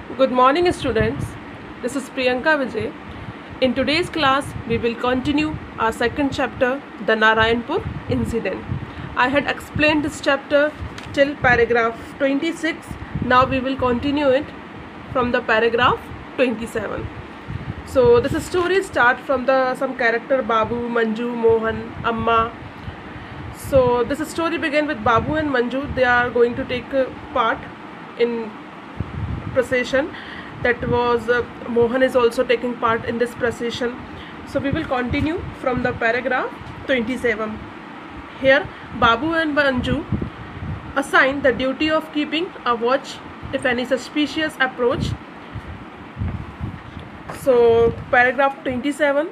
Good morning, students. This is Priyanka Vijay. In today's class, we will continue our second chapter, the Narayanpur incident. I had explained this chapter till paragraph 26. Now we will continue it from the paragraph 27. So this story starts from some character Babu, Manju, Mohan, Amma. So this story begins with Babu and Manju. They are going to take part in procession. That was Mohan is also taking part in this procession. So we will continue from the paragraph 27. Here Babu and Manju assign the duty of keeping a watch if any suspicious approach. So paragraph 27.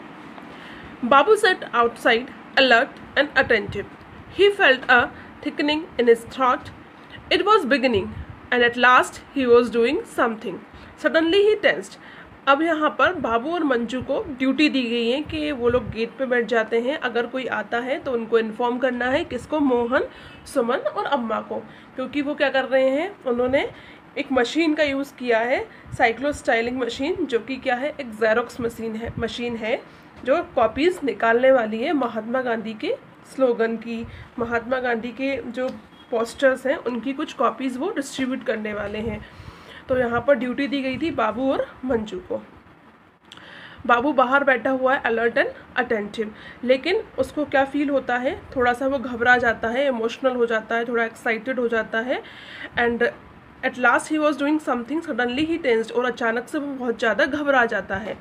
Babu sat outside, alert and attentive. He felt a thickening in his throat. It was beginning, and at last he was doing something. Suddenly he tensed. अब यहाँ पर बाबू और मंजू को duty दी गई है कि वो लोग गेट पे बैठ जाते हैं. अगर कोई आता है तो उनको इन्फॉर्म करना है. किसको? मोहन, सुमन और अम्मा को. क्योंकि वो क्या कर रहे हैं, उन्होंने एक मशीन का यूज़ किया है, साइक्लो स्टाइलिंग मशीन, जो कि क्या है, एक ज़ेरोक्स मशीन है जो कॉपीज़ निकालने वाली है महात्मा गांधी के स्लोगन की, महात्मा गांधी के जो पोस्टर्स हैं उनकी कुछ कॉपीज़ वो डिस्ट्रीब्यूट करने वाले हैं. तो यहाँ पर ड्यूटी दी गई थी बाबू और मंजू को. बाबू बाहर बैठा हुआ है, अलर्ट एंड अटेंटिव. लेकिन उसको क्या फील होता है, थोड़ा सा वो घबरा जाता है, इमोशनल हो जाता है, थोड़ा एक्साइटेड हो जाता है. And at last he was doing something, suddenly he tensed, और अचानक से वो बहुत ज़्यादा घबरा जाता है.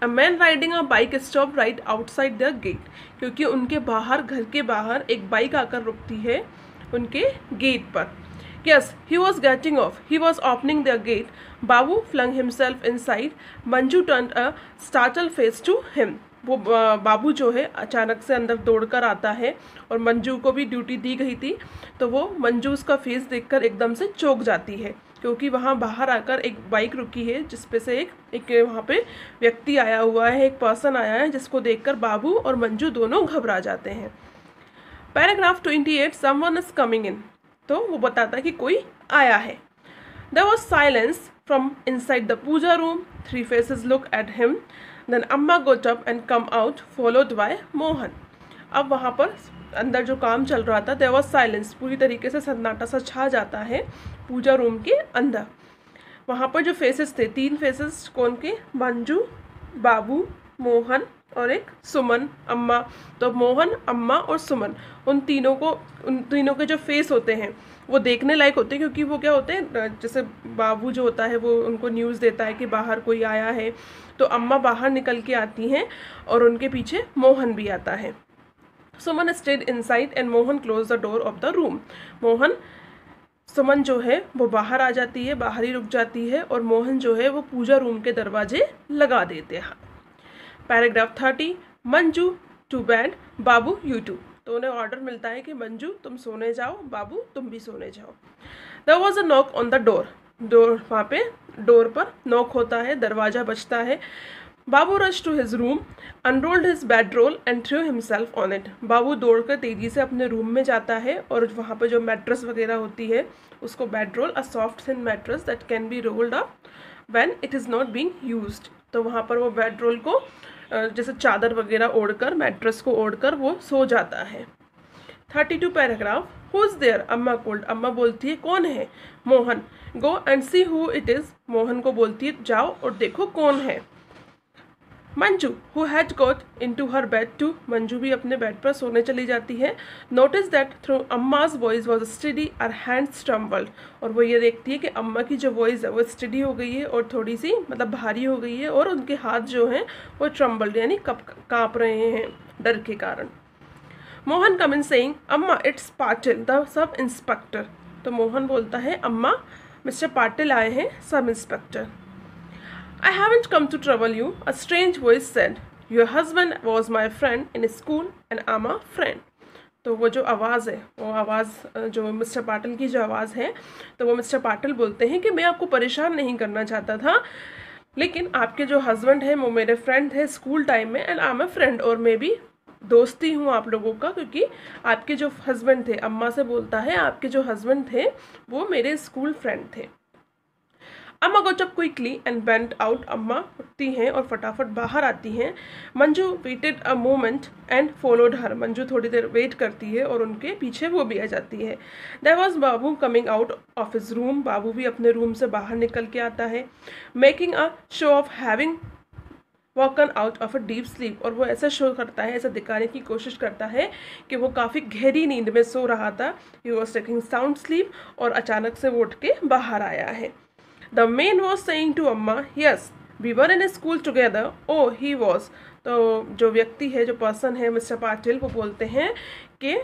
A man riding a bike stop right outside the gate. क्योंकि उनके बाहर, घर के बाहर एक बाइक आकर रुकती है उनके गेट पर. Yes, he was getting off. He was opening their gate. Babu flung himself inside. Manju turned a startled face to him. वो बाबू जो है अचानक से अंदर दौड़कर आता है, और मंजू को भी ड्यूटी दी गई थी. तो वो मंजू उसका फेस देखकर एकदम से चौंक जाती है, क्योंकि वहाँ बाहर आकर एक बाइक रुकी है जिसपे से एक वहाँ पे व्यक्ति आया हुआ है, एक पर्सन आया है, जिसको देखकर बाबू और मंजू दोनों घबरा जाते हैं. Paragraph 28. Someone is coming in. तो वो बताता है कि कोई आया है. There was silence from inside the puja room. 3 faces looked at him. Then Amma got up and come out, followed by Mohan. अब वहाँ पर अंदर जो काम चल रहा था, there was silence, पूरी तरीके से सन्नाटा सा छा जाता है पूजा रूम के अंदर. वहाँ पर जो फेसेस थे, 3 फेसेस कौन के? मंजू, बाबू, मोहन और एक सुमन, अम्मा. तो मोहन, अम्मा और सुमन, उन तीनों के जो फेस होते हैं वो देखने लायक होते हैं. क्योंकि वो क्या होते हैं, जैसे बाबू जो होता है वो उनको न्यूज़ देता है कि बाहर कोई आया है. तो अम्मा बाहर निकल के आती हैं और उनके पीछे मोहन भी आता है. Suman stayed inside and Mohan close the door of the room. Suman जो है वो बाहर आ जाती है, बाहर ही रुक जाती है, और मोहन जो है वो पूजा रूम के दरवाजे लगा देते हैं. Paragraph 30. Manju to bed, Babu you too. तो उन्हें ऑर्डर मिलता है कि मंजू तुम सोने जाओ, बाबू तुम भी सोने जाओ. There was a knock on the door. वहाँ पे डोर पर नॉक होता है, दरवाज़ा बजता है. Babu rush to his room, unrolled his bedroll and threw himself on it. Babu दौड़कर तेज़ी से अपने रूम में जाता है, और वहाँ पर जो मैट्रेस वगैरह होती है उसको bedroll, a soft thin mattress that can be rolled up when it is not being used. तो वहाँ पर वो बेडरोल को जैसे चादर वगैरह ओढ़कर, मैट्रेस को ओढ़कर वो सो जाता है. 32 paragraph. Who is there, Amma called. Amma बोलती है कौन है? Mohan. Go and see who it is. Mohan को बोलती है जाओ और देखो कौन है. Manju who had got into her bed too. मंजू भी अपने बेड पर सोने चली जाती है. Notice that through Amma's voice was steady, her hands trembled. और वो ये देखती है कि अम्मा की जो वॉइस है वो स्टडी हो गई है और थोड़ी सी मतलब भारी हो गई है, और उनके हाथ जो हैं वो ट्रम्बल्ड यानी काँप रहे हैं डर के कारण. मोहन कम इन सेइंग अम्मा it's Patil the sub inspector. तो मोहन बोलता है अम्मा, मिस्टर पाटिल आए हैं, sub inspector. I haven't come to trouble you, a strange voice said. Your husband was my friend in school and I'm a friend. तो वो जो आवाज़ है, वो आवाज़ जो मिस्टर पाटिल की जो आवाज़ है, तो वो मिस्टर पाटिल बोलते हैं कि मैं आपको परेशान नहीं करना चाहता था, लेकिन आपके जो हस्बैंड हैं वो मेरे फ्रेंड थे स्कूल टाइम में, and I am a friend, और मैं भी दोस्ती हूँ आप लोगों का, क्योंकि आपके जो हस्बैंड थे, अम्मा से बोलता है, आपके जो हस्बैंड थे वो मेरे स्कूल फ्रेंड थे. Amma got up quickly and went out. अम्मा उठती हैं और फटाफट बाहर आती हैं। Manju waited a moment and followed her. Manju थोड़ी देर वेट करती है और उनके पीछे वो भी आ जाती है। There was Babu coming out of his room. Babu भी अपने रूम से बाहर निकल के आता है। Making a show of having woken out of a deep sleep. और वो ऐसा शो करता है, ऐसा दिखाने की कोशिश करता है कि वो काफ़ी गहरी नींद में सो रहा था। He was taking sound sleep और अचानक से वो उठ के बाहर आया है। The man was saying to Amma, yes we were in school together. Oh he was. तो जो व्यक्ति है, जो पर्सन है, मिस्टर पाटिल, वो बोलते हैं कि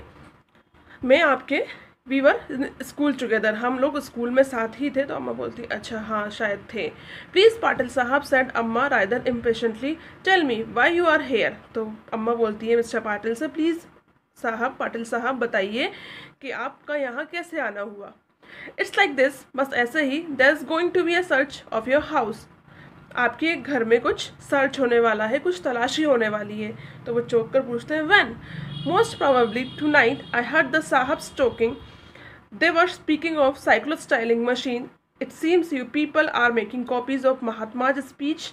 मैं आपके वी वर स्कूल टुगेदर, हम लोग स्कूल में साथ ही थे। तो अम्मा बोलती अच्छा हाँ शायद थे। प्लीज़ पाटिल साहब, said Amma rather impatiently, tell me why you are here. तो अम्मा बोलती है मिस्टर पाटिल से, प्लीज़ साहब, पाटिल साहब बताइए कि आपका यहाँ कैसे आना हुआ। इट्स लाइक दिस, बस ऐसे ही, there is going to be a search of your house. आपके घर में कुछ सर्च होने वाला है, कुछ तलाशी होने वाली है। तो वो चौंक कर पूछते हैं when. Most probably tonight I heard the sahibs talking. They were speaking of cyclo-styling machine. It seems you people are making copies of Mahatma's speech.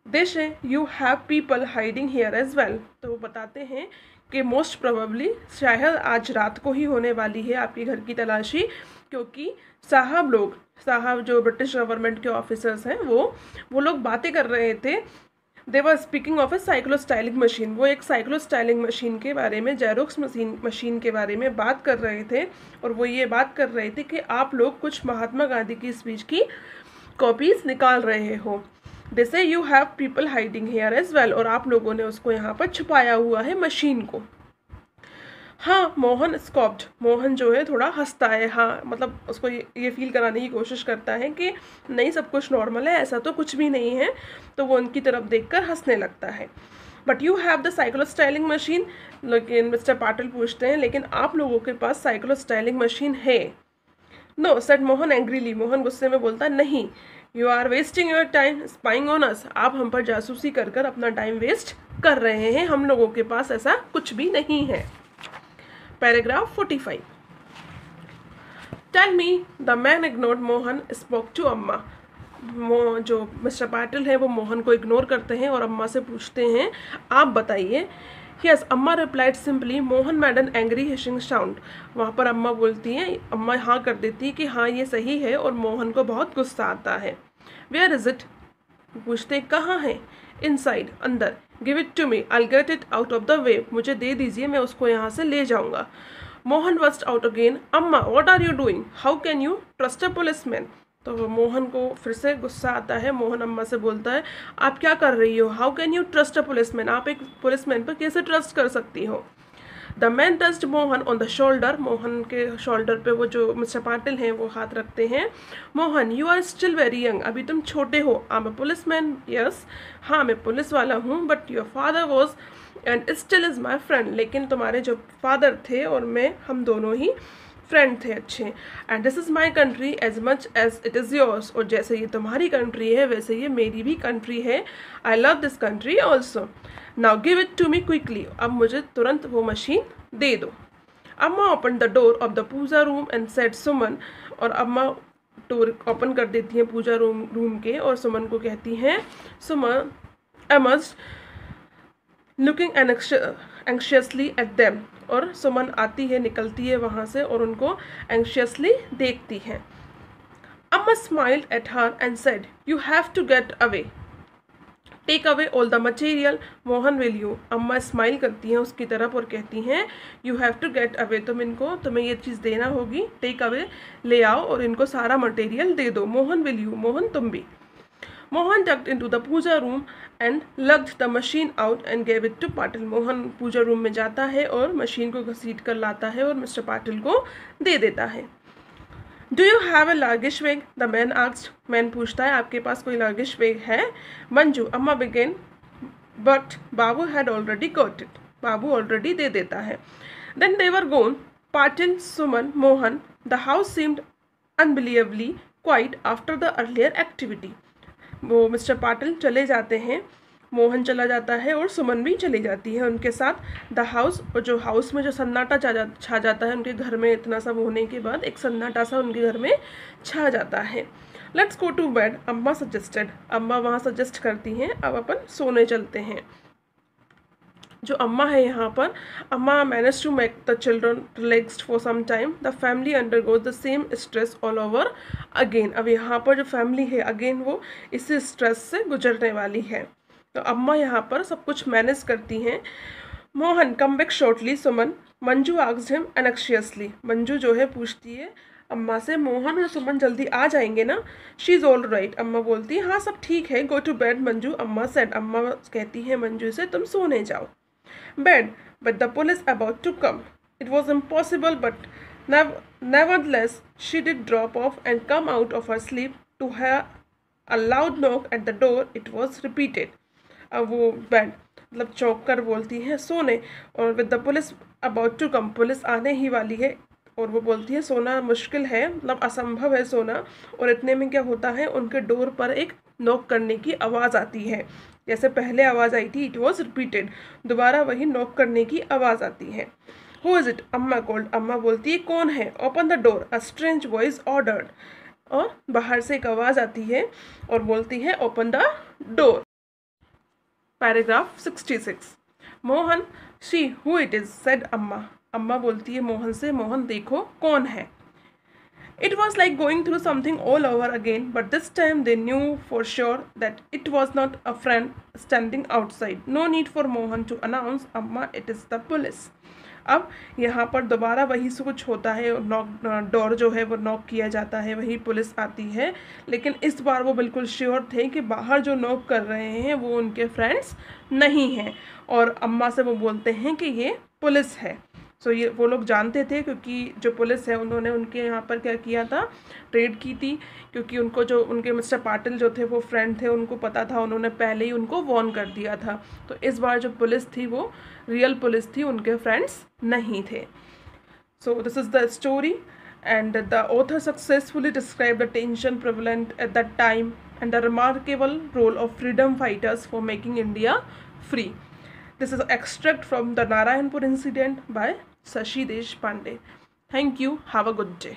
They say you have people hiding here as well. तो वो बताते हैं कि most probably शायद आज रात को ही होने वाली है आपके घर की तलाशी, क्योंकि साहब जो ब्रिटिश गवर्नमेंट के ऑफिसर्स हैं वो लोग बातें कर रहे थे। They were speaking of a cyclostyling machine. वो एक साइक्लोस्टाइलिंग मशीन के बारे में, जेरोक्स मशीन के बारे में बात कर रहे थे। और वो ये बात कर रहे थे कि आप लोग कुछ महात्मा गांधी की स्पीच की कॉपीज निकाल रहे हो। They say you have people hiding here as well. और आप लोगों ने उसको यहाँ पर छुपाया हुआ है, मशीन को। हाँ, मोहन स्कॉप्ड। मोहन जो है थोड़ा हंसता है। हाँ, मतलब उसको ये फील कराने की कोशिश करता है कि नहीं, सब कुछ नॉर्मल है, ऐसा तो कुछ भी नहीं है। तो वो उनकी तरफ देखकर हंसने लगता है। But you have the cyclostyling machine. लेकिन मिस्टर पाटिल पूछते हैं लेकिन आप लोगों के पास साइक्लोस्टाइलिंग मशीन है? No, said Mohan angrily. Mohan गुस्से में बोलता नहीं। You are wasting your time spying on us. आप हम पर जासूसी कर कर अपना टाइम वेस्ट कर रहे हैं। हम लोगों के पास ऐसा कुछ भी नहीं है। Paragraph 45। Tell me the man ignored Mohan spoke to Amma. जो मिस्टर पाटिल है वो मोहन को इग्नोर करते हैं और अम्मा से पूछते हैं आप बताइए। Yes, Amma replied simply. Mohan made an angry hissing sound. वहाँ पर अम्मा बोलती हैं, अम्मा हाँ कर देती है कि हाँ ये सही है, और मोहन को बहुत गुस्सा आता है। Where is it? पूछते कहाँ है? इनसाइड, अंदर। Give it to me, I get it out of the way. मुझे दे दीजिए, मैं उसको यहाँ से ले जाऊँगा। Mohan burst out again. Amma what are you doing? How can you trust a policeman? तो मोहन को फिर से गुस्सा आता है। मोहन अम्मा से बोलता है आप क्या कर रही हो? How can you trust a policeman? आप एक पुलिसमैन पर कैसे ट्रस्ट कर सकती हो? The man touched Mohan on the shoulder. Mohan के शोल्डर पे वो जो मिस्टर पाटिल हैं वो हाथ रखते हैं। Mohan, you are still very young. अभी तुम छोटे हो। I am a policeman. Yes, हाँ मैं पुलिस वाला हूँ। But your father was and still is my friend. लेकिन तुम्हारे जो फादर थे और मैं, हम दोनों ही फ्रेंड थे अच्छे। And this is my country as much as it is yours. और जैसे ये तुम्हारी कंट्री है वैसे ये मेरी भी कंट्री है। I love this country also. Now give it to me quickly. अब मुझे तुरंत वो मशीन दे दो। Amma open the door of the puja room and said Suman. और अम्मा डोर ओपन कर देती हैं पूजा रूम के, और सुमन को कहती हैं, सुमन emerged looking anxiously at them. और सुमन आती है, निकलती है वहाँ से और उनको एंक्शियसली देखती है। Amma smiled at her and said you have to get away, take away all the material. Mohan will you. Amma smile करती हैं उसकी तरफ और कहती हैं you have to get away, तुम्हें ये चीज़ देना होगी। टेक अवे, ले आओ और इनको सारा मटेरियल दे दो। Mohan will you. मोहन तुम भी। Mohan tucked into the puja room and lugged the machine out and gave it to Patil. Mohan पूजा रूम में जाता है और मशीन को घसीट कर लाता है और मिस्टर पाटिल को दे देता है। Do you have a luggage bag? The man asked. Man पूछता है आपके पास कोई लैगिश बैग है? Manju, Amma began, but Babu had already got it. Babu already दे देता है। Then they were gone, Patil, Suman, Mohan. The house seemed unbelievably quiet after the earlier activity. वो mister Patil चले जाते हैं, मोहन चला जाता है और सुमन भी चली जाती है उनके साथ। द हाउस, और जो हाउस में जो सन्नाटा छा जाता है उनके घर में, इतना सब होने के बाद एक सन्नाटा सा उनके घर में छा जाता है। लेट्स गो टू बेड, अम्मा सजेस्टेड। अम्मा वहाँ सजेस्ट करती हैं अब अपन सोने चलते हैं। जो अम्मा है यहाँ पर, Amma manage to make the children relaxed for some time, the family undergoes the same stress all over again. अब यहाँ पर जो फैमिली है अगेन वो इसी स्ट्रेस से गुजरने वाली है। तो अम्मा यहाँ पर सब कुछ मैनेज करती हैं। मोहन कम बैक शॉर्टली सुमन, मंजू आस्क्ड हिम एनेक्शियसली। मंजू जो है पूछती है अम्मा से, मोहन और सुमन जल्दी आ जाएंगे ना? शी इज़ ऑल राइट, अम्मा बोलती है हाँ सब ठीक है। गो टू बेड मंजू, अम्मा सेड। अम्मा कहती है मंजू से तुम सोने जाओ। Bed, but the police about to come. It was impossible, but nevertheless, she did drop off and come out of her sleep to hear a loud knock at the door. It was repeated. अब वो bed मतलब चौंक कर बोलती है सोने, और with the police about to come, police आने ही वाली है। और वो बोलती है सोना मुश्किल है, मतलब असंभव है सोना। और इतने में क्या होता है, उनके डोर पर एक नॉक करने की आवाज़ आती है। जैसे पहले आवाज़ आई थी, इट वॉज रिपीटेड, दोबारा वही नॉक करने की आवाज़ आती है। हु इज़ इट, अम्मा कॉल्ड, अम्मा बोलती है कौन है? Open the door, a strange voice ordered. और बाहर से एक आवाज़ आती है और बोलती है open the door. Paragraph 66। Mohan, she who it is said अम्मा, अम्मा बोलती है मोहन से, मोहन देखो कौन है। It was like going through something all over again, but this time they knew for sure that it was not a friend standing outside. No need for Mohan to announce, Amma, it is the police. अब यहाँ पर दोबारा वही कुछ होता है, knock, door जो है वो नॉक किया जाता है, वही पुलिस आती है। लेकिन इस बार वो बिल्कुल श्योर थे कि बाहर जो नॉक कर रहे हैं वो उनके फ्रेंड्स नहीं हैं। और अम्मा से वो बोलते हैं कि ये पुलिस है। सो ये वो लोग जानते थे, क्योंकि जो पुलिस है उन्होंने उनके यहाँ पर क्या किया था, रेड की थी। क्योंकि उनको जो उनके मिस्टर पाटिल जो थे वो फ्रेंड थे, उनको पता था, उन्होंने पहले ही उनको वॉर्न कर दिया था। तो इस बार जो पुलिस थी वो रियल पुलिस थी, उनके फ्रेंड्स नहीं थे। So this is the story, and the author successfully describe the tension prevalent at that time and the remarkable role of freedom fighters for making India free. This is an extract from the Narayanpur incident by Shashi Deshpande. Thank you. Have a good day.